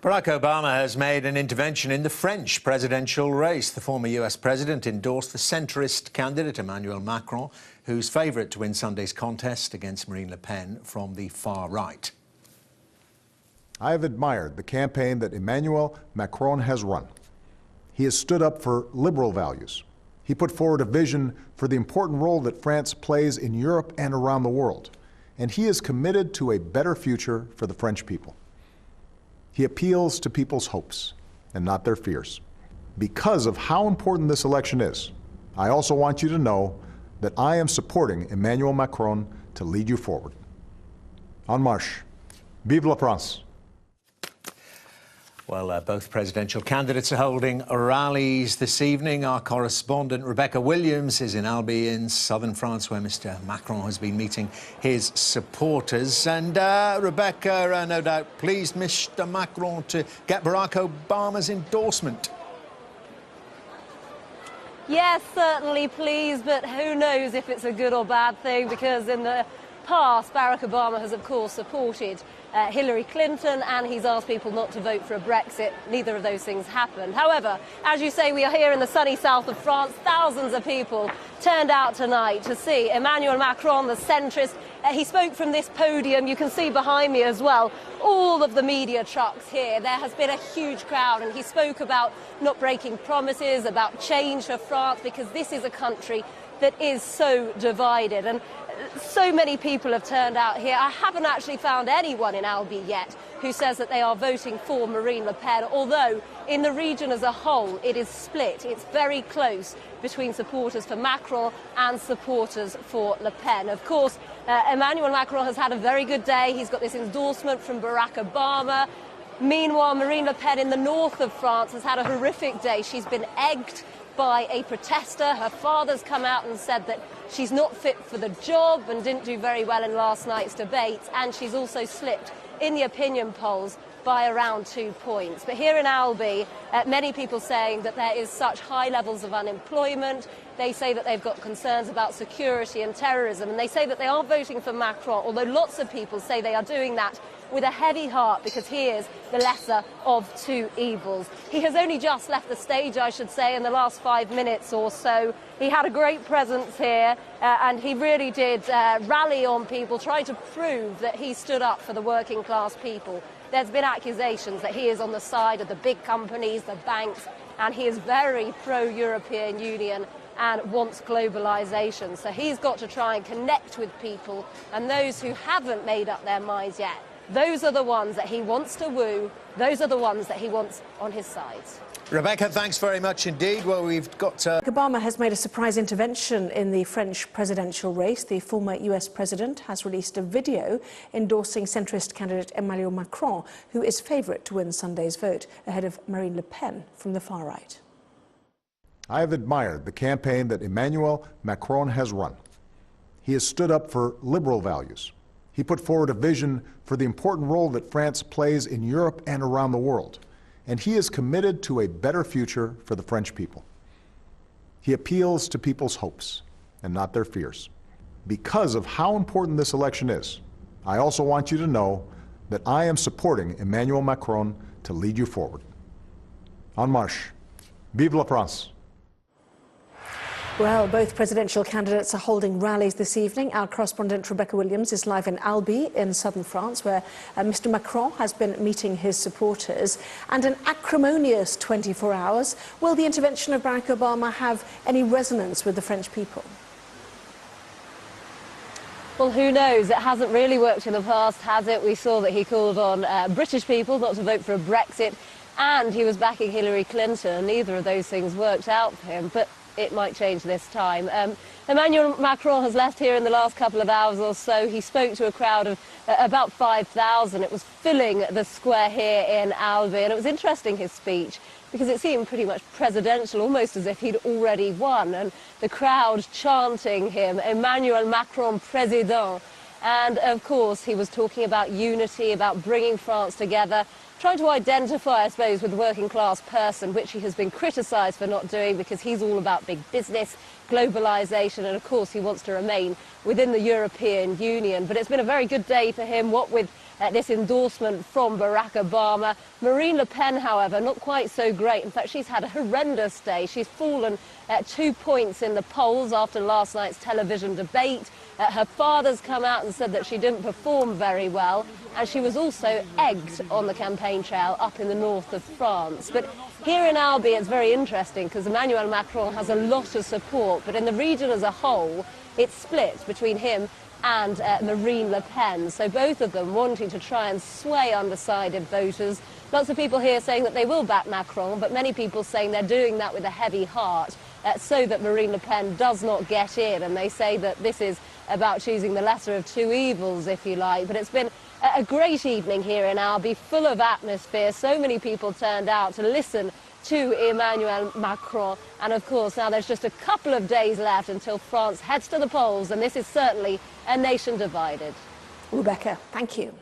Barack Obama has made an intervention in the French presidential race. The former US president endorsed the centrist candidate Emmanuel Macron, who's favourite to win Sunday's contest against Marine Le Pen from the far right. I have admired the campaign that Emmanuel Macron has run. He has stood up for liberal values. He put forward a vision for the important role that France plays in Europe and around the world. And he is committed to a better future for the French people. He appeals to people's hopes and not their fears. Because of how important this election is, I also want you to know that I am supporting Emmanuel Macron to lead you forward. En marche. Vive la France. Well, both presidential candidates are holding rallies this evening. Our correspondent Rebecca Williams is in Albi in southern France, where Mr Macron has been meeting his supporters. And Rebecca, no doubt pleased Mr Macron to get Barack Obama's endorsement. Yes, certainly pleased, but who knows if it's a good or bad thing, because in the past, Barack Obama has, of course, supported Hillary Clinton, and he's asked people not to vote for a Brexit. Neither of those things happened. However, as you say, we are here in the sunny south of France. Thousands of people turned out tonight to see Emmanuel Macron, the centrist. He spoke from this podium. You can see behind me as well all of the media trucks here. There has been a huge crowd, and he spoke about not breaking promises, about change for France, because this is a country that is so divided. And so many people have turned out here. I haven't actually found anyone in Albi yet who says that they are voting for Marine Le Pen, although in the region as a whole it is split. It's very close between supporters for Macron and supporters for Le Pen. Of course, Emmanuel Macron has had a very good day. He's got this endorsement from Barack Obama. Meanwhile, Marine Le Pen in the north of France has had a horrific day. She's been egged by a protester. Her father's come out and said that she's not fit for the job and didn't do very well in last night's debate, and she's also slipped in the opinion polls by around 2 points. But here in Albi, many people saying that there is such high levels of unemployment. They say that they've got concerns about security and terrorism, and they say that they are voting for Macron, although lots of people say they are doing that with a heavy heart because he is the lesser of two evils. He has only just left the stage, I should say, in the last 5 minutes or so. He had a great presence here, and he really did rally on people, try to prove that he stood up for the working class people. There's been accusations that he is on the side of the big companies, the banks, and he is very pro-European Union and wants globalisation. So he's got to try and connect with people, and those who haven't made up their minds yet, those are the ones that he wants to woo. Those are the ones that he wants on his side. Rebecca, thanks very much indeed. Well, we've got... Obama has made a surprise intervention in the French presidential race. The former US president has released a video endorsing centrist candidate Emmanuel Macron, who is favourite to win Sunday's vote, ahead of Marine Le Pen from the far right. I have admired the campaign that Emmanuel Macron has run. He has stood up for liberal values. He put forward a vision for the important role that France plays in Europe and around the world. And he is committed to a better future for the French people. He appeals to people's hopes and not their fears. Because of how important this election is, I also want you to know that I am supporting Emmanuel Macron to lead you forward. En marche. Vive la France. Well, both presidential candidates are holding rallies this evening. Our correspondent Rebecca Williams is live in Albi in southern France, where Mr Macron has been meeting his supporters. And an acrimonious 24 hours. Will the intervention of Barack Obama have any resonance with the French people? Well, who knows? It hasn't really worked in the past, has it? We saw that he called on British people not to vote for a Brexit, and he was backing Hillary Clinton. Neither of those things worked out for him, but it might change this time. Emmanuel Macron has left here in the last couple of hours or so. He spoke to a crowd of about 5,000. It was filling the square here in Albi, and it was interesting, his speech, because it seemed pretty much presidential, almost as if he'd already won, and the crowd chanting him, Emmanuel Macron président. And of course he was talking about unity, about bringing France together, trying to identify, I suppose, with the working class person, which he has been criticised for not doing because he's all about big business, globalisation, and of course he wants to remain within the European Union. But it's been a very good day for him, what with this endorsement from Barack Obama. Marine Le Pen, however, not quite so great. In fact, she's had a horrendous day. She's fallen 2 points in the polls after last night's television debate. Her father's come out and said that she didn't perform very well, and she was also egged on the campaign trail up in the north of France. But here in Albi, it's very interesting because Emmanuel Macron has a lot of support, but in the region as a whole, it's split between him and Marine Le Pen. So both of them wanting to try and sway undecided voters. Lots of people here saying that they will back Macron, but many people saying they're doing that with a heavy heart so that Marine Le Pen does not get in. And they say that this is about choosing the lesser of two evils, if you like. But it's been a great evening here in Albi, full of atmosphere. So many people turned out to listen to Emmanuel Macron. And of course, now there's just a couple of days left until France heads to the polls, and this is certainly a nation divided. Rebecca, thank you.